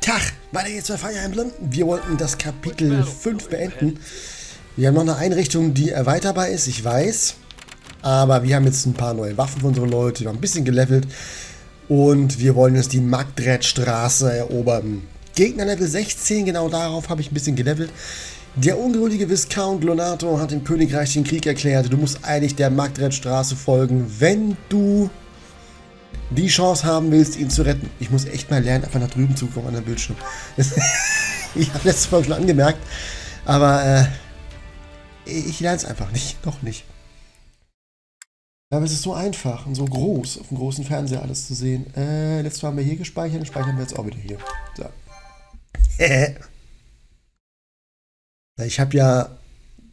Tag! Weiter geht's bei Fire Emblem. Wir wollten das Kapitel 5 beenden. Wir haben noch eine Einrichtung, die erweiterbar ist, ich weiß. Aber wir haben jetzt ein paar neue Waffen für unsere Leute. Wir haben ein bisschen gelevelt. Und wir wollen jetzt die Magdredstraße erobern. Gegner Level 16, genau darauf habe ich ein bisschen gelevelt. Der ungeduldige Viscount Lonato hat dem Königreich den Krieg erklärt. Du musst eigentlich der Magdredstraße folgen, wenn du die Chance haben willst, ihn zu retten. Ich muss echt mal lernen, einfach nach drüben zu kommen an der Bildschirm. Ich habe letztes Mal schon angemerkt, aber ich lerne es einfach nicht, noch nicht. Aber es ist so einfach und so groß, auf dem großen Fernseher alles zu sehen. Letztes Mal haben wir hier gespeichert und speichern wir jetzt auch wieder hier. So. Ich habe ja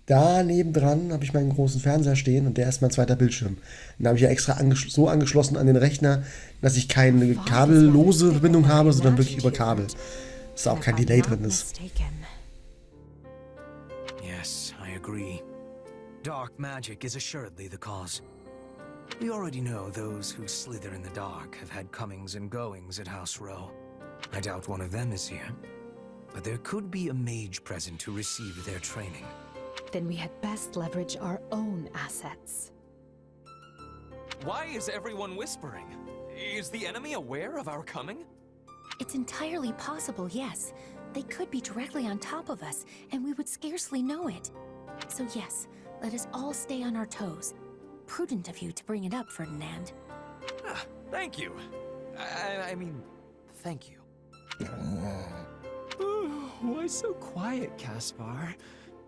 da nebendran habe ich meinen großen Fernseher stehen und der ist mein zweiter Bildschirm. Den habe ich ja extra so angeschlossen an den Rechner, dass ich keine kabellose Verbindung habe, sondern wirklich über Kabel. Dass da auch kein Delay drin ist. Yes, I agree. Dark magic is assuredly the cause. We already know those who slither in the dark have had comings and goings at House Row. I doubt one of them is here. But there could be a mage present to receive their training. Then we had best leverage our own assets. Why is everyone whispering? Is the enemy aware of our coming? It's entirely possible, yes. They could be directly on top of us, and we would scarcely know it. So yes, let us all stay on our toes. Prudent of you to bring it up, Ferdinand. Ah, thank you. I mean, thank you. Why so quiet, Caspar?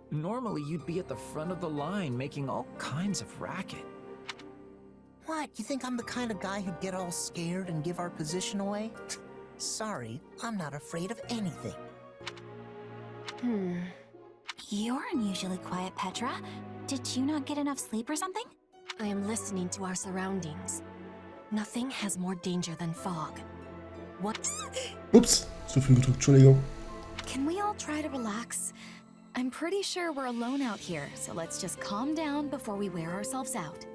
Normally you'd be at the front of the line making all kinds of racket. What, you think I'm the kind of guy who'd get all scared and give our position away? Sorry, I'm not afraid of anything. You're unusually quiet, Petra. Did you not get enough sleep or something? I am listening to our surroundings. Nothing has more danger than fog. What? Ups, zu viel gedrückt, Entschuldigung. Can we all try to relax? I'm pretty sure we're alone out here, so let's just calm down before we wear ourselves out.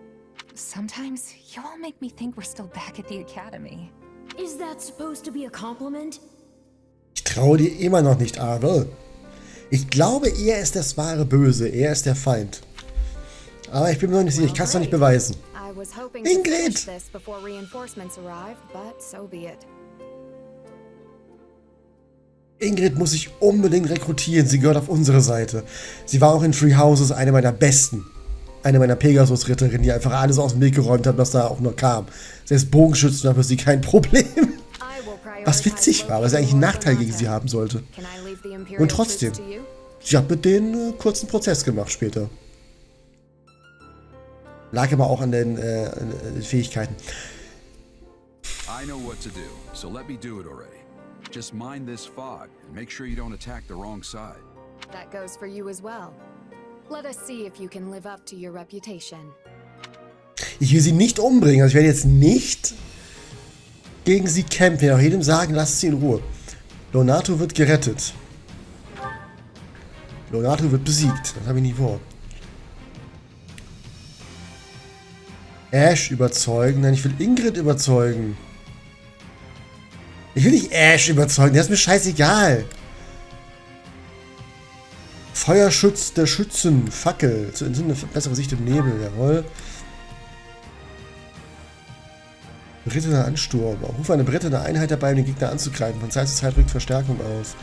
Sometimes you all make me think we're still back at the academy. Is that supposed to be a compliment? Ich traue dir immer noch nicht, Adel. Ich glaube, er ist das wahre Böse. Er ist der Feind. Aber ich bin mir noch nicht sicher. Ich kann es noch nicht beweisen. Ingrid! Ingrid muss ich unbedingt rekrutieren. Sie gehört auf unsere Seite. Sie war auch in Three Houses eine meiner besten. Eine meiner Pegasus-Ritterinnen, die einfach alles aus dem Weg geräumt hat, was da auch nur kam. Selbst Bogenschützen war für sie kein Problem. Was witzig war, weil sie eigentlich einen Nachteil gegen sie haben sollte. Und trotzdem, sie hat mit denen einen kurzen Prozess gemacht später. Lag aber auch an den Fähigkeiten. I know what to do, so let me do it already. Just mind this fog and make sure you don't attack the wrong side. That goes for you as well. Let us see if you can live up to your reputation. Ich will sie nicht umbringen, also ich werde jetzt nicht gegen sie kämpfen. Ich werde auch jedem sagen, lasst sie in Ruhe. Lonato wird gerettet. Lonato wird besiegt. Das habe ich nie vor. Ash überzeugen. Nein, ich will Ingrid überzeugen. Ich will nicht Ash überzeugen. Der ist mir scheißegal. Feuerschutz der Schützen. Fackel. Zu entzünden eine bessere Sicht im Nebel. Jawohl. Berittener Ansturm. Rufe eine berittene Einheit dabei, um den Gegner anzugreifen. Von Zeit zu Zeit rückt Verstärkung aus.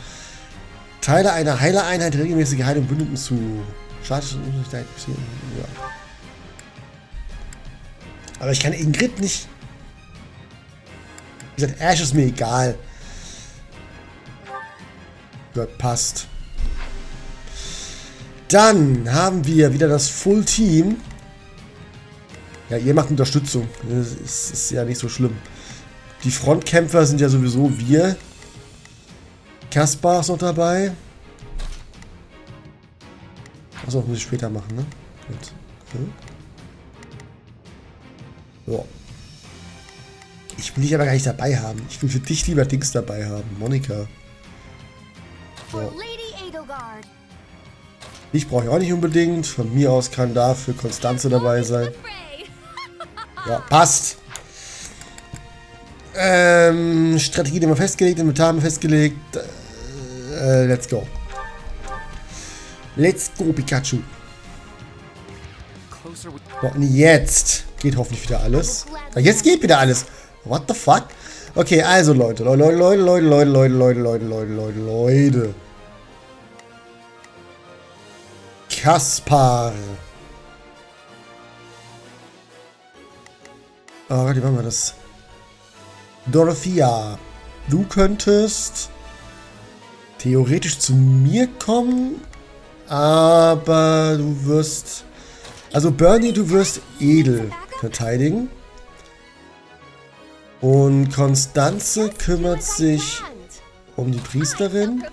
Teile einer Heilereinheit regelmäßige Heilung Bündeten zu. Schade. Ja. Aber ich kann Ingrid nicht. Wie gesagt, Ash ist mir egal. Gott, passt. Dann haben wir wieder das Full Team. Ja, ihr macht Unterstützung. Das ist ja nicht so schlimm. Die Frontkämpfer sind ja sowieso wir. Caspar ist noch dabei. Achso, muss ich später machen, ne? Gut. Okay. So. Ich will dich aber gar nicht dabei haben. Ich will für dich lieber Dings dabei haben. Monika. So. Ich brauche ich auch nicht unbedingt. Von mir aus kann dafür Konstanze dabei sein. Ja, passt. Strategie haben wir festgelegt, Inventar haben wir festgelegt. Let's go. Let's go, Pikachu. So, und jetzt geht hoffentlich wieder alles. Jetzt geht wieder alles. What the fuck? Okay, also Leute. Kaspar. Oh, warte, wie machen wir das? Dorothea, du könntest theoretisch zu mir kommen, aber du wirst... Also Bernie, du wirst edel verteidigen. Und Konstanze kümmert sich um die Priesterin.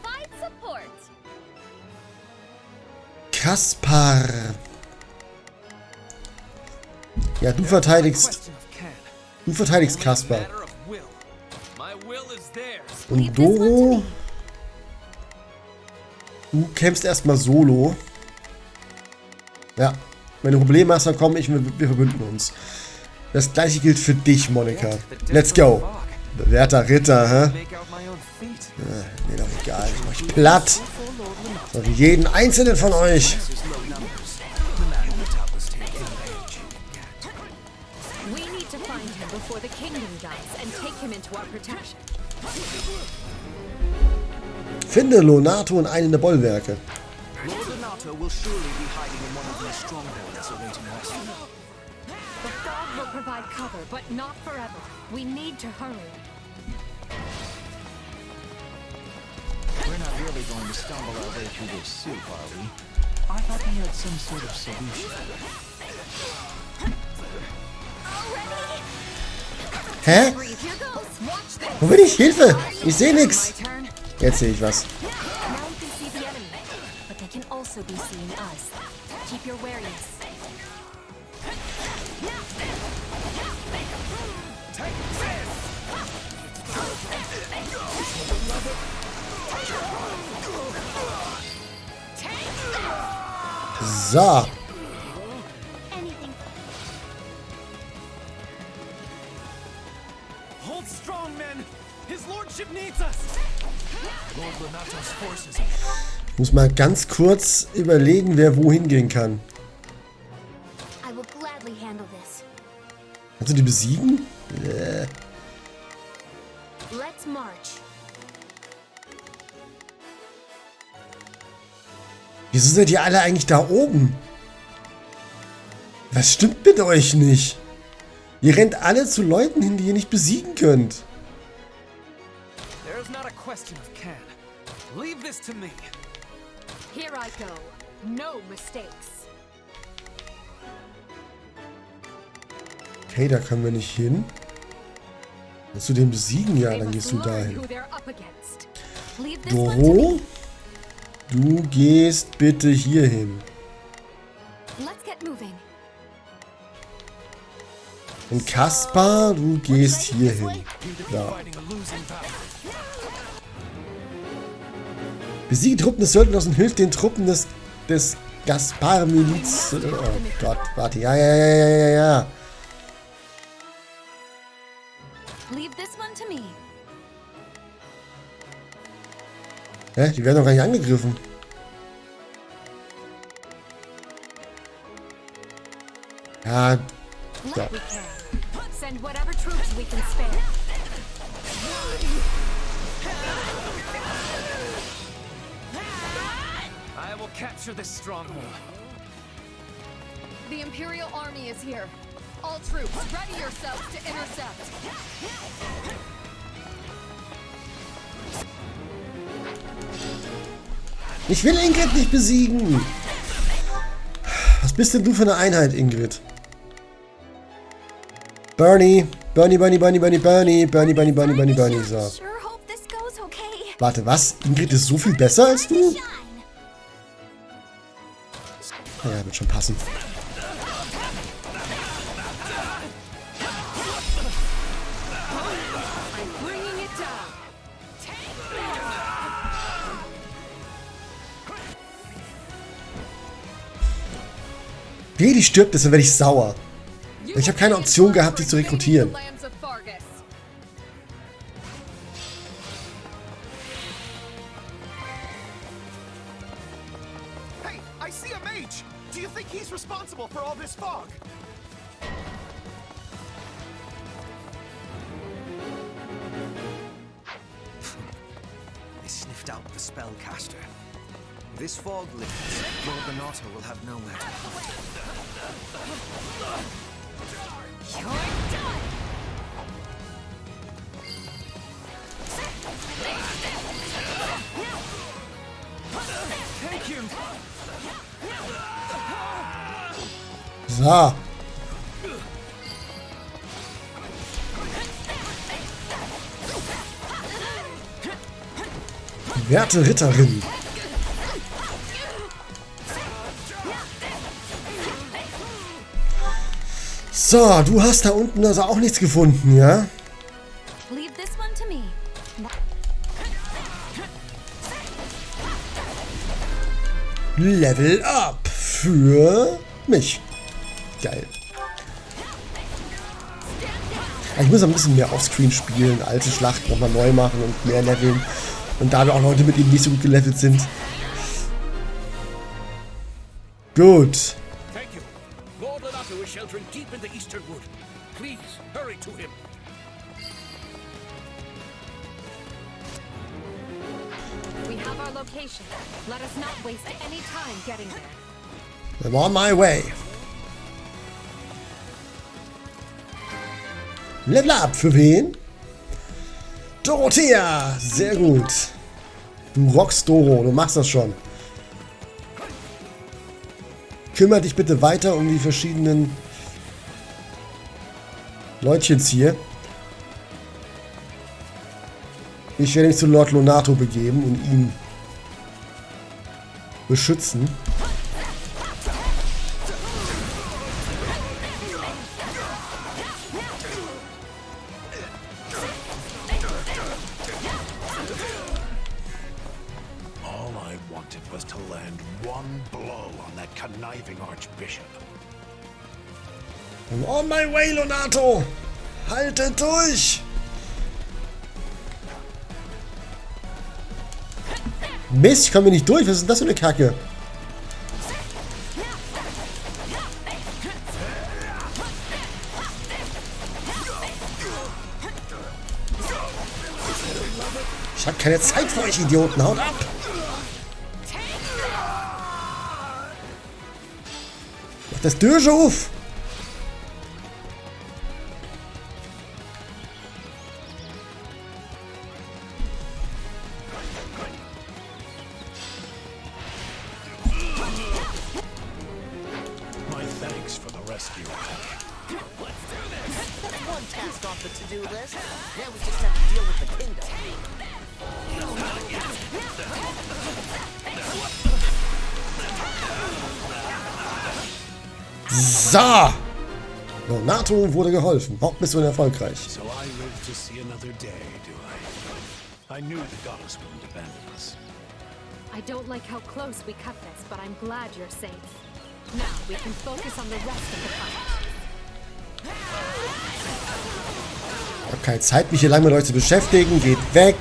Kaspar. Ja, du verteidigst Kaspar. Und Doro, du kämpfst erstmal solo. Ja, wenn du Probleme hast, dann komm ich, wir verbünden uns. Das gleiche gilt für dich, Monika. Let's go. Bewährter Ritter, hä? Mir doch egal, ich mach euch platt. So wie jeden einzelnen von euch. Finde Lonato und einen der Bollwerke. We're not really going to stumble our way through this soup, are we? I thought we had some sort of solution. Hä? Wo bin ich? Hilfe! Ich sehe nichts. Jetzt sehe ich was. So. Ich muss mal ganz kurz überlegen, wer wohin gehen kann. Kannst du die besiegen? Wieso seid ihr alle eigentlich da oben? Was stimmt mit euch nicht? Ihr rennt alle zu Leuten hin, die ihr nicht besiegen könnt. Okay, da können wir nicht hin. Willst du den besiegen? Ja, dann gehst du dahin. Doro? Du gehst bitte hier hin. Und Kaspar, du gehst hier hin. Ja. Besiege Truppen des Söldners und hilft den Truppen des Gaspar-Miliz. Oh Gott, warte. Ja. Hä? Die werden doch gar nicht angegriffen. Ja. Ja. I will capture this stronghold. The Imperial Army is here. All troops, ready yourselves to intercept. Ich will Ingrid nicht besiegen. Was bist denn du für eine Einheit, Ingrid? Bernie. So. Warte, was? Ingrid ist so viel besser als du? Ja, wird schon passen. Wie die stirbt ist, dann werde ich sauer. Ich habe keine Option gehabt, die zu rekrutieren. I see a mage! Do you think he's responsible for all this fog? They sniffed out the spellcaster. This fog lifts. Lord Renato will have nowhere to hide. You're done! Thank you! So. Werte Ritterin. So, du hast da unten also auch nichts gefunden, ja? Leave this one to me. Level up für mich. Geil. Ich muss ein bisschen mehr offscreen spielen, alte Schlachten nochmal neu machen und mehr leveln. Und da wir auch Leute mit ihnen nicht so gut gelevelt sind. Gut. Thank you. Lord Renato is sheltering deep in the eastern wood. Please, hurry to him. We have our location. Let us not waste any time getting there. I'm on my way. Level up für wen? Dorothea! Sehr gut. Du rockst, Doro. Du machst das schon. Kümmere dich bitte weiter um die verschiedenen Leutchens hier. Ich werde mich zu Lord Lonato begeben und ihn beschützen. All I wanted was to land one blow on that conniving archbishop. I'm on my way, Lonato! Haltet durch! Mist, ich komme hier nicht durch. Was ist denn das für eine Kacke? Ich habe keine Zeit für euch Idioten. Haut ab! Mach das Döge auf! My thanks for the rescue. Let's do this! That's one task off the to-do list. Now we just have to deal with the kingdom. So! Lonato wurde geholfen. Hauptmission erfolgreich. So I live to see another day, do I? I knew the goddess wouldn't abandon us. I don't like how close we cut this, but I'm glad you're safe. Now we can focus on the rest of the fight. Ich habe keine Zeit, mich hier lange mit euch zu beschäftigen. Geht weg!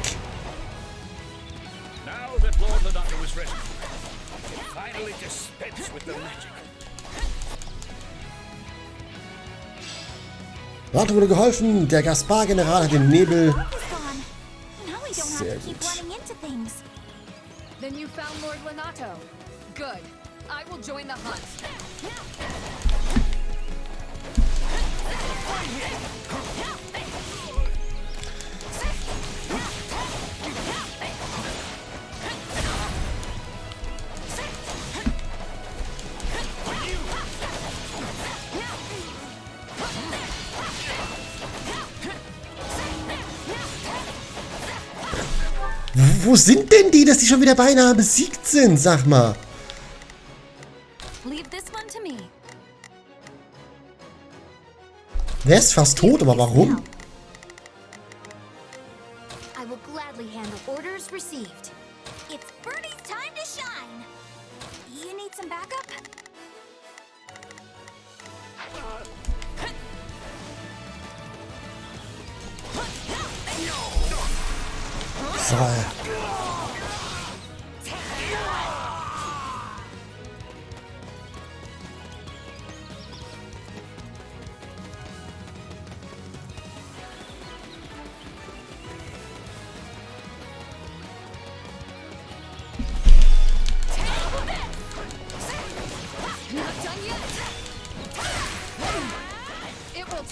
Now that Lord Renato is rescued, we can finally dispense with the magic. Lonato wurde geholfen. Der Gaspar-General hat den Nebel. Sehr gut. Then you found Lord Renato. Good. I will join the hunt. Wo sind denn die, dass die schon wieder beinahe besiegt sind? Sag mal. Leave this one to me. Wer ist fast tot, aber warum? I will gladly handle orders received. It's Birdie's time to shine. You need some backup? So.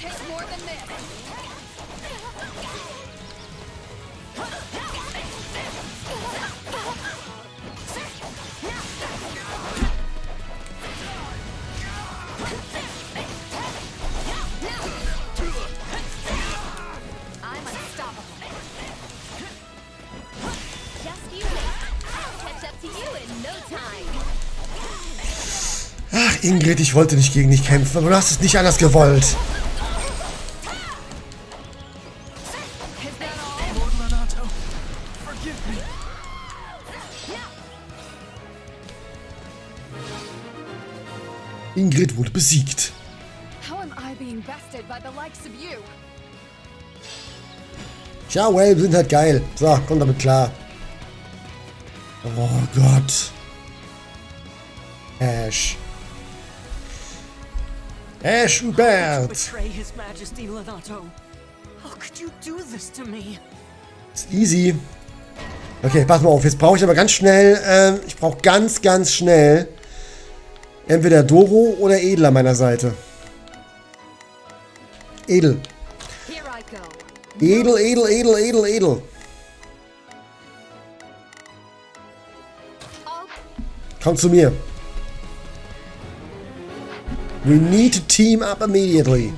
take more than this. I'm unstoppable. Just you wait. I'll catch up to you in no time. Ach, Ingrid, ich wollte nicht gegen dich kämpfen, aber du hast es nicht anders gewollt. Ingrid wurde besiegt. How am I being bested by the likes of you? Tja, well, wir sind halt geil. So, komm damit klar. Oh Gott. Ash. Ash Hubert. Betray His Majesty, Lenato. How could you do this to me? Ist easy. Okay, pass mal auf. Jetzt brauche ich aber ganz schnell, ich brauche ganz schnell entweder Doro oder Edel an meiner Seite. Edel. Here I go. Edel. Komm zu mir. We need to team up immediately.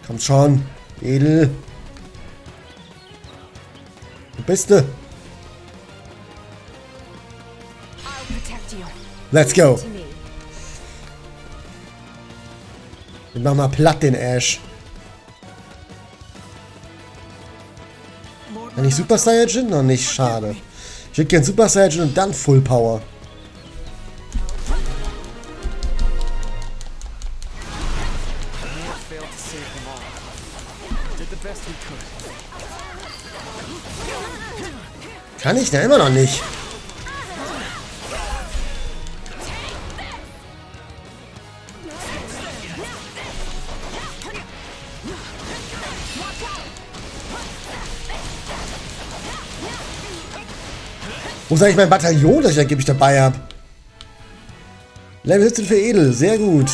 Komm schon, Edel. Wo bist du? Let's go. Wir machen mal platt den Ash. Kann ich Super Saiyajin? Noch nicht, schade. Ich hätte gern Super Saiyajin und dann Full Power. Kann ich? Na, immer noch nicht. Wo ist eigentlich mein Bataillon, das ich angeblich dabei habe? Level 17 für Edel, sehr gut.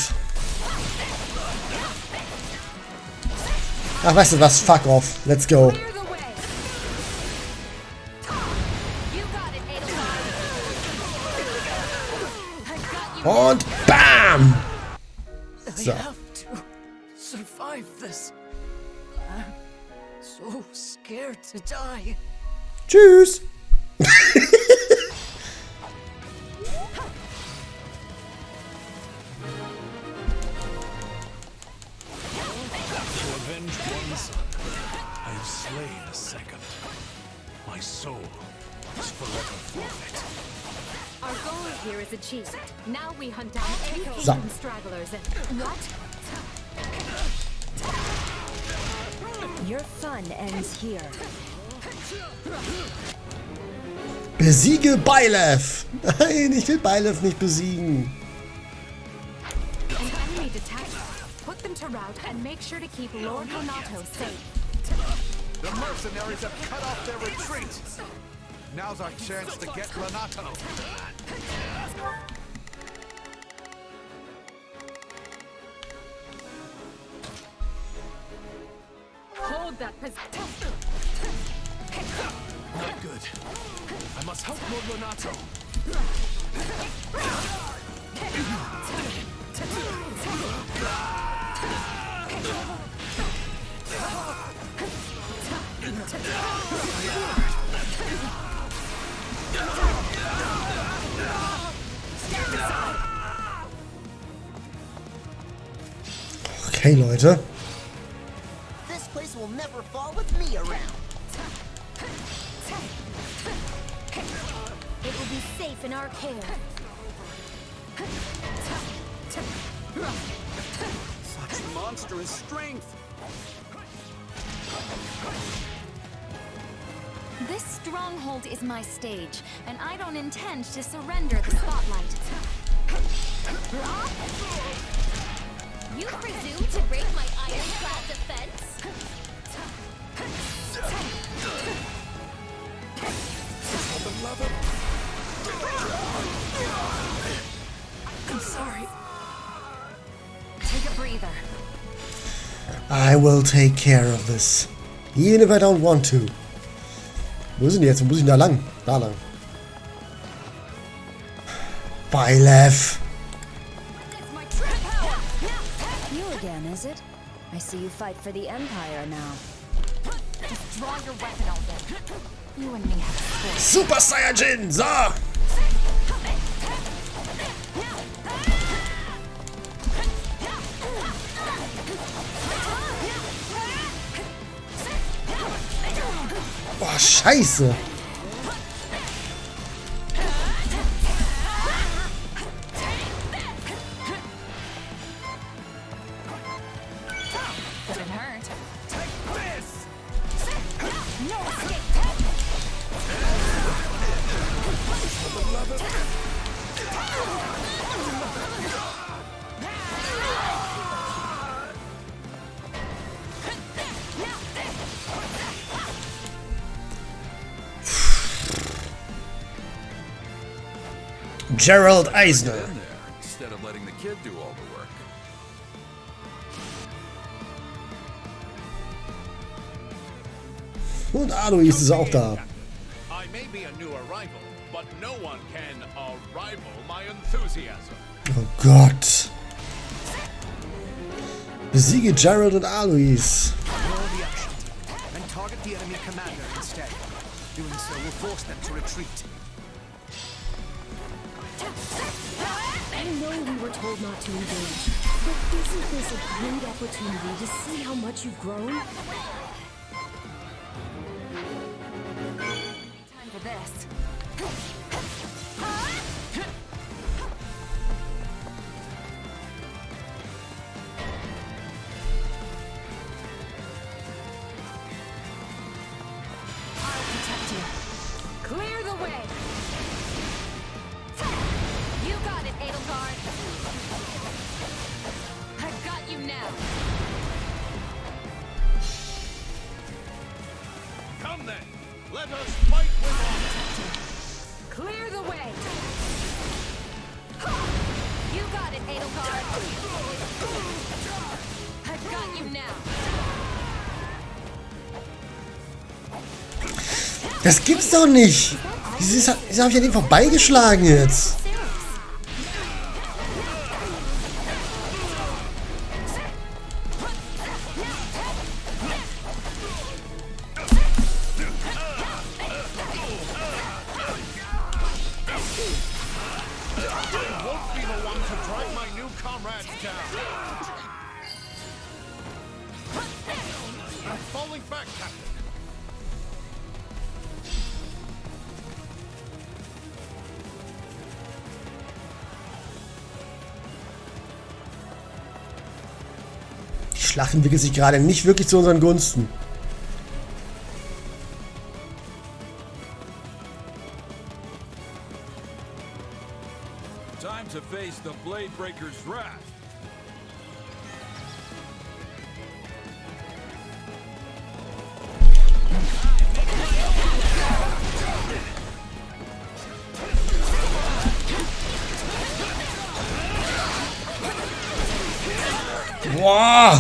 Ach, weißt du was? Fuck off. Let's go. Und BAM! So. Tschüss! Our goal here is achieved. Now we hunt down any So. Asian stragglers and what? Your fun ends here. Besiege Byleth! Nein, ich will Byleth nicht besiegen. An enemy detected. Put them to rout and make sure to keep Lord Renato safe. The mercenaries have cut off their retreat. Now's our chance to get Renato. Hold that position. Not good. I must help Lord Renato. Okay, Leute. This place will never fall with me around. It will be safe in our care. Such monstrous strength. This stronghold is my stage, and I don't intend to surrender the spotlight. You presume to break my ironclad defense? I'm sorry. I will take care of this. Even if I don't want to. Wo sind die jetzt? Wo muss ich da lang? Da lang. Byleth. You again, is it? I see you fight for the Empire now. Just draw your weapon, Alden. You and me have a split. Super Saiyajin! So! Boah, scheiße! Doesn't hurt. Gerald Eisner. In there, instead of letting the kid do all the work. Und Alois ist auch da. I may be a new arrival, but no one can rival my enthusiasm. Oh Gott. Besiege Gerald und Alois. Roll the action and target the enemy commander instead. Doing so will force them to retreat. I know we were told not to engage, but isn't this a great opportunity to see how much you've grown? Time for this. I'll protect you. Clear the way! You got it, Edelgard. I've got you now. Come then, let us fight with honor. Clear the way! You got it, Edelgard. I've got you now. Das gibt's doch nicht. Wieso habe ich an ihm vorbeigeschlagen jetzt? Won't be the one to drag my new comrades down. I'm falling back, Captain. Die Schlacht entwickelt sich gerade nicht wirklich zu unseren Gunsten. Time to face the Blade Breaker's wrath. Boah!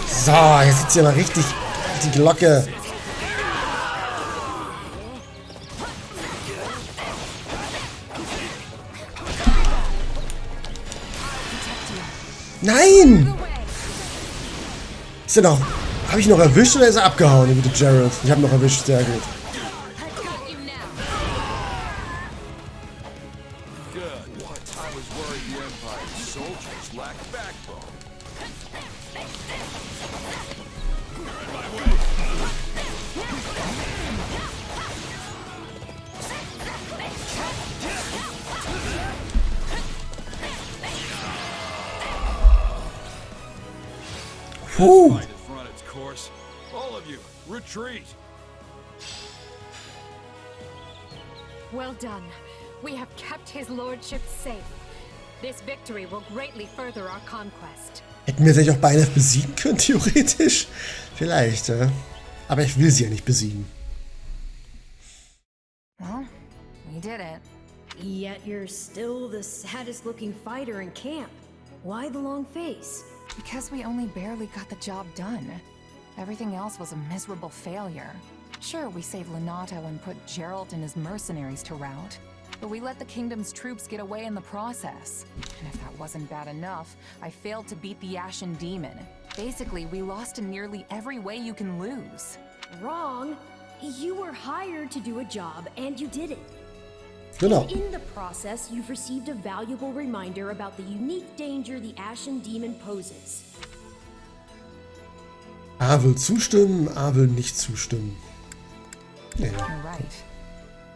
So, jetzt sitzt ja mal richtig die Glocke. Nein! Ist er noch... Habe ich noch erwischt oder ist er abgehauen, der gute Gerald? Ich habe noch erwischt, sehr gut. I've got you now. Good. I was worried the Empire's soldiers lacked backbone. Puh. Fight has run its course. All of you, retreat. Well done. We have kept his lordship safe. This victory will greatly further our conquest. Hätten wir sie auch Byleth besiegen können, theoretisch? Vielleicht, ja. Aber ich will sie ja nicht besiegen. Well, we did it. Yet you're still the saddest looking fighter in camp. Why the long face? Because we only barely got the job done. Everything else was a miserable failure. Sure, we saved Lonato and put Geralt and his mercenaries to rout, but we let the kingdom's troops get away in the process. And if that wasn't bad enough, I failed to beat the Ashen Demon. Basically, we lost in nearly every way you can lose. Wrong. You were hired to do a job, and you did it. Genau. In the process, you've received a valuable reminder about the unique danger the Ashen Demon poses. A will zustimmen, A will nicht zustimmen. Ja. You're right.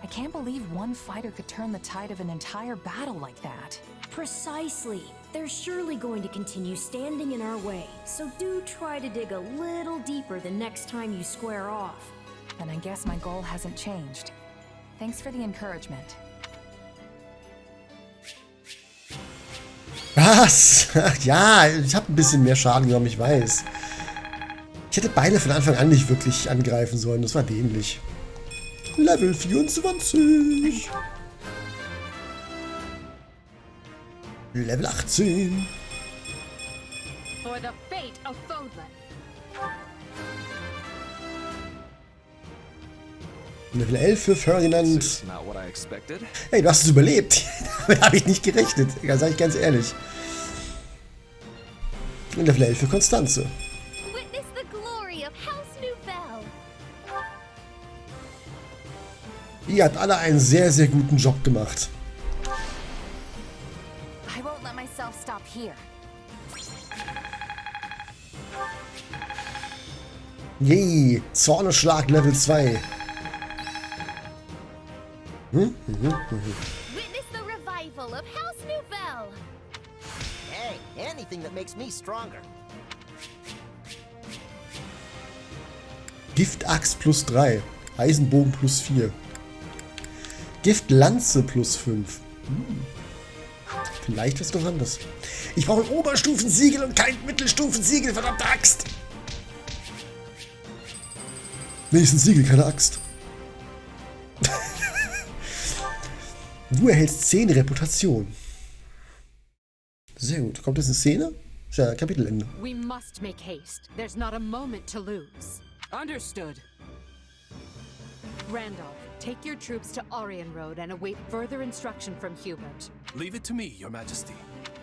I can't believe one fighter could turn the tide of an entire battle like that. Precisely. They're surely going to continue standing in our way, so do try to dig a little deeper the next time you square off. Then I guess my goal hasn't changed. Thanks for the encouragement. Was? Ja, ich habe ein bisschen mehr Schaden genommen, ich weiß. Ich hätte Byleth von Anfang an nicht wirklich angreifen sollen, das war dämlich. Level 24. Level 18. For the fate of Byleth. Level 11 für Ferdinand. This is not what I expected. Hey, du hast es überlebt. Damit habe ich nicht gerechnet. Sag ich ganz ehrlich. Und Level 11 für Konstanze. Witness the glory of House Nouvelle. Ihr habt alle einen sehr, sehr guten Job gemacht. I won't let myself stop here. Yay, Zorneschlag Level 2. Witness the revival of House Nouvelle. Hey, anything that makes me stronger. Giftaxt plus 3. Eisenbogen plus 4. Giftlanze plus 5. Vielleicht ist noch anders. Ich brauche ein Oberstufensiegel und kein Mittelstufensiegel, verdammte Axt. Nee, ist ein Siegel, keine Axt. Du erhältst 10 Reputation. Sehr gut. Kommt jetzt eine Szene? Ist ja Kapitelende. We must make haste. There's not a moment to lose. Understood. Randolph, take your troops to Arian Road and await further instruction from Hubert. Leave it to me, Your Majesty.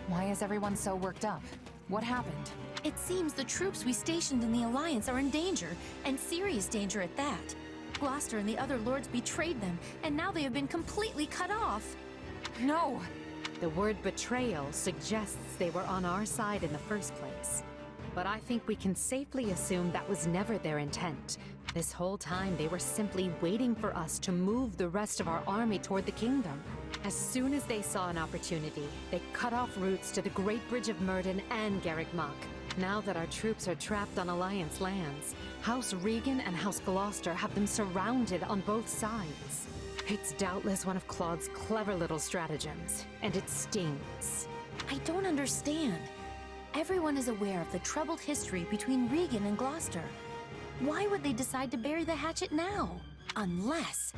Why is everyone so worked up? What happened? It seems the troops we stationed in the Alliance are in danger, and serious danger at that. Gloucester and the other lords betrayed them, and now they have been completely cut off. No! The word betrayal suggests they were on our side in the first place. But I think we can safely assume that was never their intent. This whole time they were simply waiting for us to move the rest of our army toward the kingdom. As soon as they saw an opportunity, they cut off routes to the Great Bridge of Myrden and Garrick Mach. Now that our troops are trapped on Alliance lands, House Regan and House Gloucester have them surrounded on both sides. It's doubtless one of Claude's clever little stratagems, and it stings. I don't understand. Everyone is aware of the troubled history between Regan and Gloucester. Why would they decide to bury the hatchet now? Unless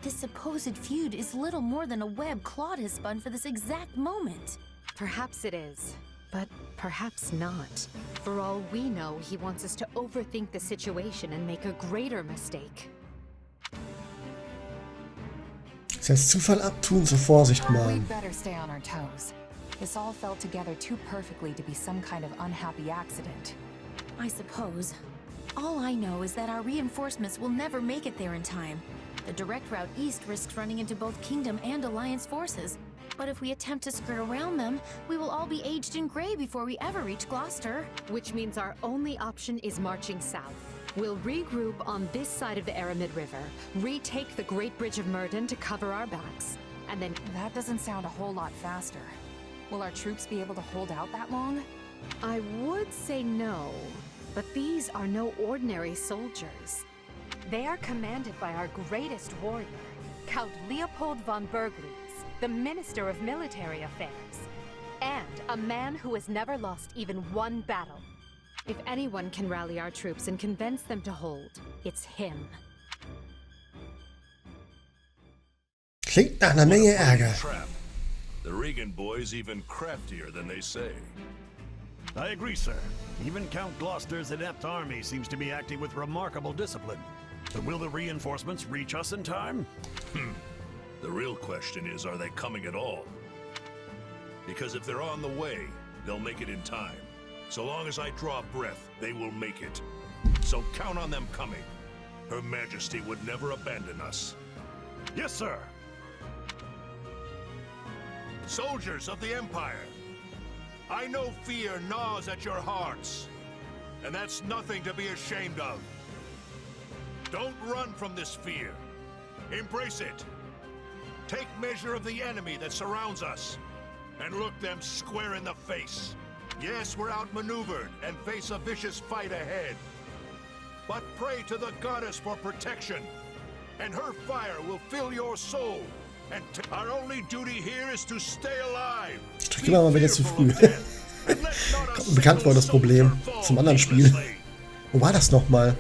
this supposed feud is little more than a web Claude has spun for this exact moment. Perhaps it is, but perhaps not. For all we know, he wants us to overthink the situation and make a greater mistake. Das heißt, Zufall abtun, zur Vorsicht mahnen. We'd better stay on our toes. This all fell together too perfectly to be some kind of unhappy accident. I suppose. All I know is that our reinforcements will never make it there in time. The direct route east risks running into both Kingdom and Alliance forces. But if we attempt to skirt around them, we will all be aged and gray before we ever reach Gloucester. Which means our only option is marching south. We'll regroup on this side of the Aramid River, retake the Great Bridge of Myrden to cover our backs, and then... That doesn't sound a whole lot faster. Will our troops be able to hold out that long? I would say no, but these are no ordinary soldiers. They are commanded by our greatest warrior, Count Leopold von Berglitz, the Minister of Military Affairs. A man who has never lost even one battle. If anyone can rally our troops and convince them to hold, it's him. Klingt nach einer Menge Ärger. The Regan boy's even craftier than they say. I agree, sir. Even Count Gloucester's inept army seems to be acting with remarkable discipline. But will the reinforcements reach us in time? The real question is, are they coming at all? Because if they're on the way, they'll make it in time. So long as I draw breath, they will make it. So count on them coming. Her Majesty would never abandon us. Yes, sir. Soldiers of the Empire, I know fear gnaws at your hearts, and that's nothing to be ashamed of. Don't run from this fear. Embrace it. Take measure of the enemy that surrounds us, and look them square in the face. Yes, we're outmaneuvered and face a vicious fight ahead. But pray to the goddess for protection, and her fire will fill your soul. And our only duty here is to stay alive. Ich drücke immer mal wieder zu früh. Kommt mir bekannt vor, das Problem. Zum anderen Spiel. Wo war das nochmal?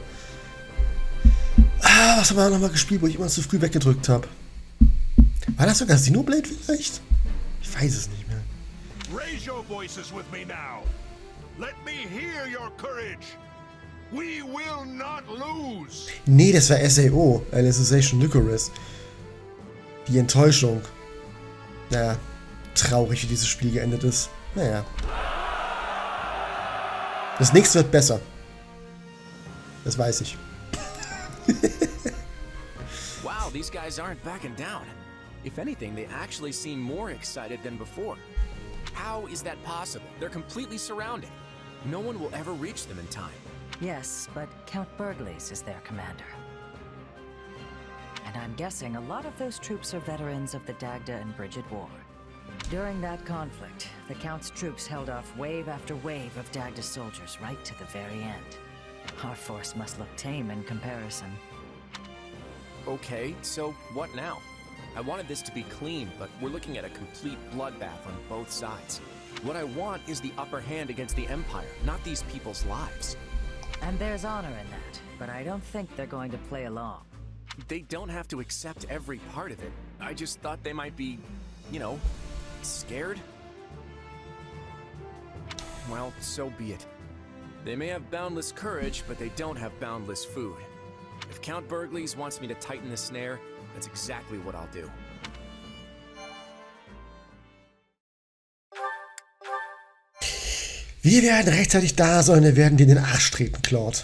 Was haben wir nochmal gespielt, wo ich immer zu früh weggedrückt habe? War das sogar Xenoblade vielleicht? Ich weiß es nicht mehr. Raise your voices with me now. Let me hear your courage. We will not lose. Nee, das war SAO, Alicization Licorice. Die Enttäuschung. Naja, traurig, wie dieses Spiel geendet ist. Naja. Das nächste wird besser. Das weiß ich. Wow, these guys aren't backing down. If anything, they actually seem more excited than before. How is that possible? They're completely surrounded. No one will ever reach them in time. Yes, but Count Burgles is their commander. And I'm guessing a lot of those troops are veterans of the Dagda and Bridget War. During that conflict, the Count's troops held off wave after wave of Dagda soldiers right to the very end. Our force must look tame in comparison. Okay, so what now? I wanted this to be clean, but we're looking at a complete bloodbath on both sides. What I want is the upper hand against the Empire, not these people's lives. And there's honor in that, but I don't think they're going to play along. They don't have to accept every part of it. I just thought they might be, you know, scared. Well, so be it. They may have boundless courage, but they don't have boundless food. If Count Burgles wants me to tighten the snare, that's exactly what I'll do. Wir werden rechtzeitig da sein, wir werden dir in den Arsch treten, Claude.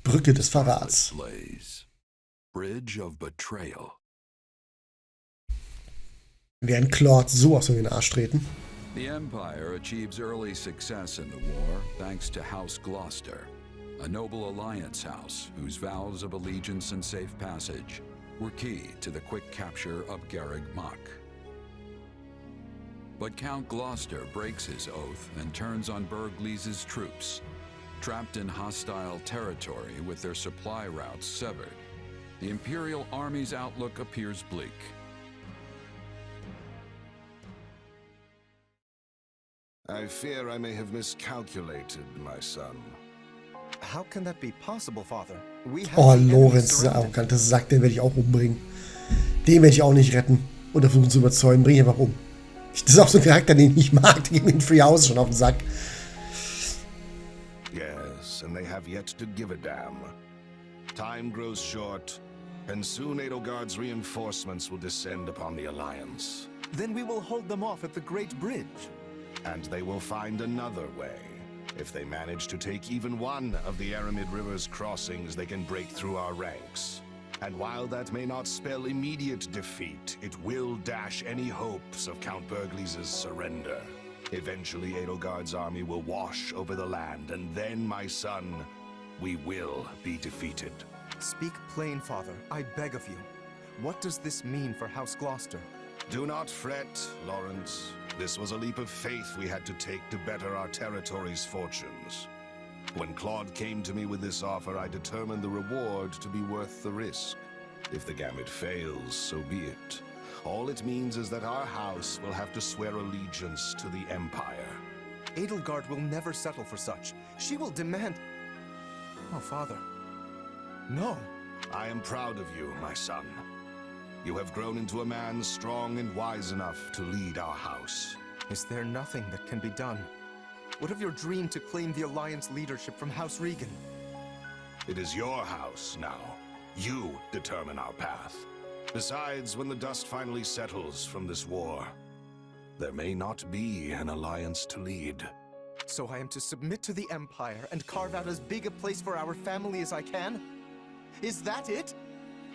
Brücke des Verrats. Bridge of betrayal. Wir werden Claude sowas in den Arsch treten. The Empire achieves early success in the war thanks to House Gloucester, a noble alliance house whose vows of allegiance and safe passage were key to the quick capture of Garreg Mach. But Count Gloucester breaks his oath and turns on Burgles' troops, trapped in hostile territory with their supply routes severed. The Imperial Army's outlook appears bleak. I fear I may have miscalculated, my son. How can that be possible, Father? Oh, Lorenz, dieser arrogante Sack, den werde ich auch umbringen. Den werde ich auch nicht retten oder versuchen zu überzeugen. Bring ihn einfach um. Das ist auch so ein Charakter, den ich nicht mag. Der geht mir in Free House schon auf den Sack. Yes, and they have yet to give a damn. Time grows short, and soon Edelgard's reinforcements will descend upon the Alliance. Then we will hold them off at the Great Bridge. And they will find another way. If they manage to take even one of the Aramid River's crossings, they can break through our ranks. And while that may not spell immediate defeat, it will dash any hopes of Count Burgles' surrender. Eventually, Edelgard's army will wash over the land, and then, my son, we will be defeated. Speak plain, Father, I beg of you. What does this mean for House Gloucester? Do not fret, Lawrence. This was a leap of faith we had to take to better our territory's fortunes. When Claude came to me with this offer, I determined the reward to be worth the risk. If the gambit fails, so be it. All it means is that our house will have to swear allegiance to the Empire. Edelgard will never settle for such. She will demand... Oh, father. No. I am proud of you, my son. You have grown into a man strong and wise enough to lead our house. Is there nothing that can be done? What of your dream to claim the Alliance leadership from House Regan? It is your house now. You determine our path. Besides, when the dust finally settles from this war, there may not be an Alliance to lead. So I am to submit to the Empire and carve out as big a place for our family as I can? Is that it?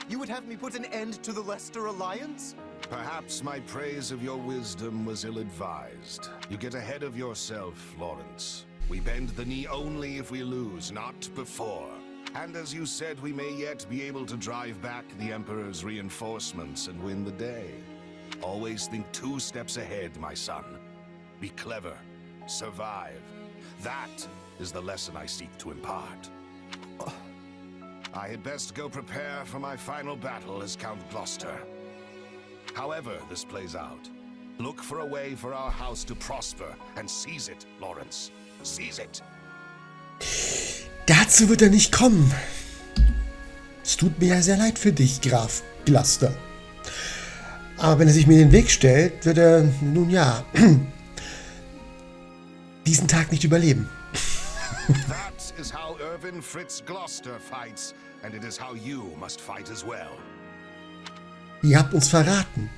You would have me put an end to the Leicester Alliance? Perhaps my praise of your wisdom was ill-advised. You get ahead of yourself, Lawrence. We bend the knee only if we lose, not before. And as you said, we may yet be able to drive back the Emperor's reinforcements and win the day. Always think 2 steps ahead, my son. Be clever. Survive. That is the lesson I seek to impart. I had best go prepare for my final battle as Count Gloucester. However this plays out, look for a way for our house to prosper and seize it, Lawrence. Seize it. Dazu wird er nicht kommen. Es tut mir ja sehr leid für dich, Graf Gloucester. Aber wenn er sich mir in den Weg stellt, wird er, nun ja, diesen Tag nicht überleben. That is how Irvin Fritz Gloucester fights, and it is how you must fight as well. Ihr habt uns verraten.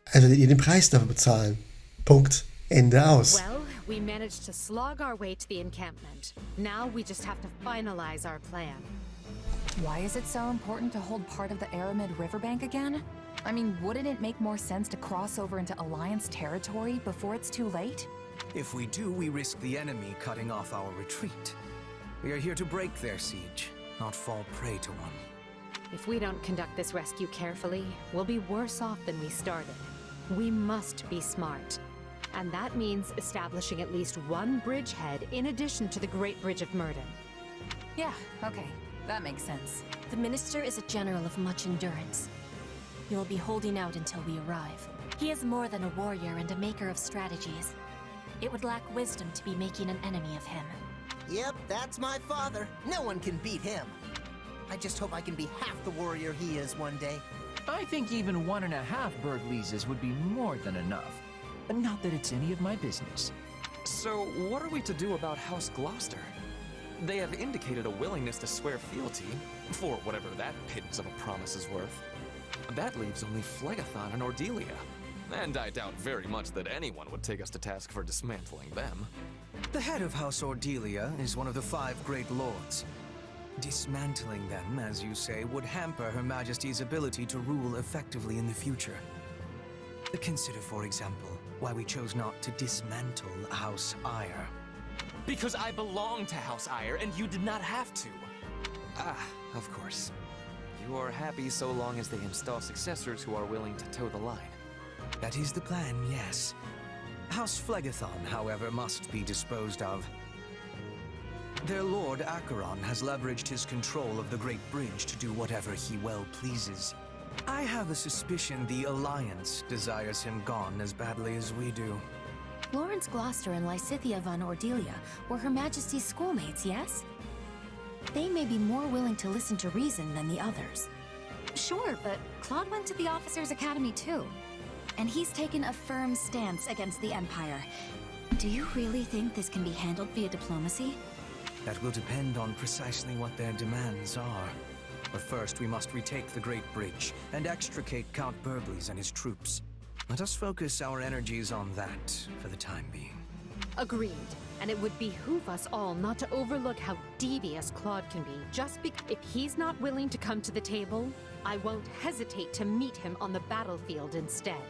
Also werdet ihr den Preis dafür bezahlen. Punkt. Ende aus. Well, we managed to slog our way to the encampment. Now we just have to finalize our plan. Why is it so important to hold part of the Aramid riverbank again? I mean, wouldn't it make more sense to cross over into Alliance territory before it's too late? If we do, we risk the enemy cutting off our retreat. We are here to break their siege, not fall prey to one. If we don't conduct this rescue carefully, we'll be worse off than we started. We must be smart. And that means establishing at least one bridgehead in addition to the Great Bridge of Murden. Yeah, okay. That makes sense. The Minister is a general of much endurance. He will be holding out until we arrive. He is more than a warrior and a maker of strategies. It would lack wisdom to be making an enemy of him. Yep, that's my father. No one can beat him. I just hope I can be half the warrior he is one day. I think even 1.5 Burgleases would be more than enough. Not that it's any of my business. So, what are we to do about House Gloucester? They have indicated a willingness to swear fealty, for whatever that pittance of a promise is worth. That leaves only Phlegathon and Ordelia. And I doubt very much that anyone would take us to task for dismantling them. The head of House Ordelia is one of the 5 great lords. Dismantling them, as you say, would hamper Her Majesty's ability to rule effectively in the future. Consider, for example, why we chose not to dismantle House Eyre. Because I belong to House Eyre, and you did not have to. Ah, of course. You are happy so long as they install successors who are willing to toe the line. That is the plan, yes. House Phlegathon, however, must be disposed of. Their lord Acheron has leveraged his control of the Great Bridge to do whatever he well pleases. I have a suspicion the Alliance desires him gone as badly as we do. Lawrence Gloucester and Lysithea von Ordelia were Her Majesty's schoolmates, yes? They may be more willing to listen to reason than the others. Sure, but Claude went to the Officers' Academy too. And he's taken a firm stance against the Empire. Do you really think this can be handled via diplomacy? That will depend on precisely what their demands are. But first, we must retake the Great Bridge and extricate Count Burgleys and his troops. Let us focus our energies on that for the time being. Agreed. And it would behoove us all not to overlook how devious Claude can be. Just because if he's not willing to come to the table, I won't hesitate to meet him on the battlefield instead.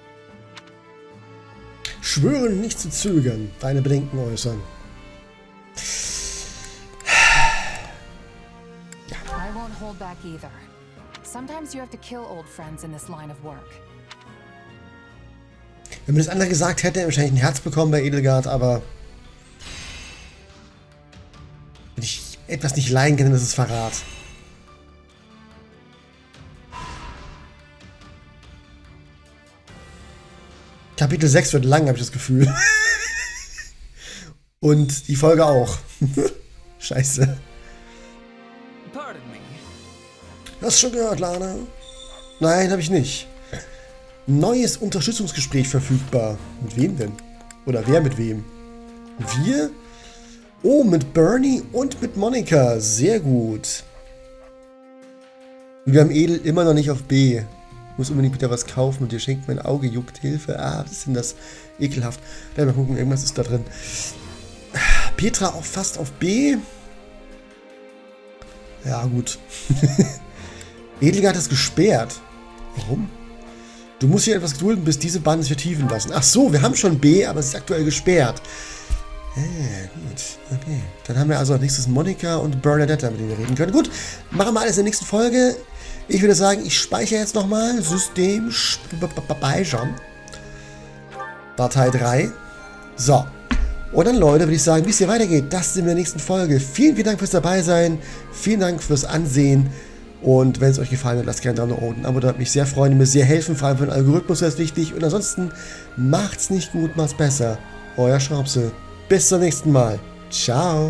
Schwören, nicht zu zögern, deine Bedenken äußern. I won't hold back either. Sometimes you have to kill old friends in this line of work. Wenn mir das andere gesagt hätte, hätte er wahrscheinlich ein Herz bekommen bei Edelgard, aber wenn ich etwas nicht leiden kann, dann ist es Verrat. Kapitel 6 wird lang, habe ich das Gefühl. Und die Folge auch. Scheiße. Pardon me. Hast du schon gehört, Lana? Nein, habe ich nicht. Neues Unterstützungsgespräch verfügbar. Mit wem denn? Oder wer mit wem? Wir? Oh, mit Bernie und mit Monika. Sehr gut. Wir haben Edel immer noch nicht auf B. Ich muss unbedingt wieder was kaufen und ihr schenkt mein Auge, juckt Hilfe. Ah, was ist denn das? Ekelhaft. Mal gucken, irgendwas ist da drin. Petra auch fast auf B. Ja, gut. Edelgard ist gesperrt. Warum? Du musst hier etwas gedulden, bis diese Bahn sich vertiefen lassen. Ach so, wir haben schon B, aber es ist aktuell gesperrt. Gut. Okay. Dann haben wir also als nächstes Monika und Bernadette, mit denen wir reden können. Gut, machen wir alles in der nächsten Folge. Ich würde sagen, ich speichere jetzt nochmal. System speichern. Datei 3. So. Und dann, Leute, würde ich sagen, wie es hier weitergeht, das sehen wir in der nächsten Folge. Vielen, vielen Dank fürs Dabeisein. Vielen Dank fürs Ansehen. Und wenn es euch gefallen hat, lasst gerne einen Daumen nach unten. Ein Abo, das würde mich sehr freuen, mir sehr helfen. Vor allem für den Algorithmus wäre es wichtig. Und ansonsten, macht's nicht gut, macht's besser. Euer Schraubsel. Bis zum nächsten Mal. Ciao.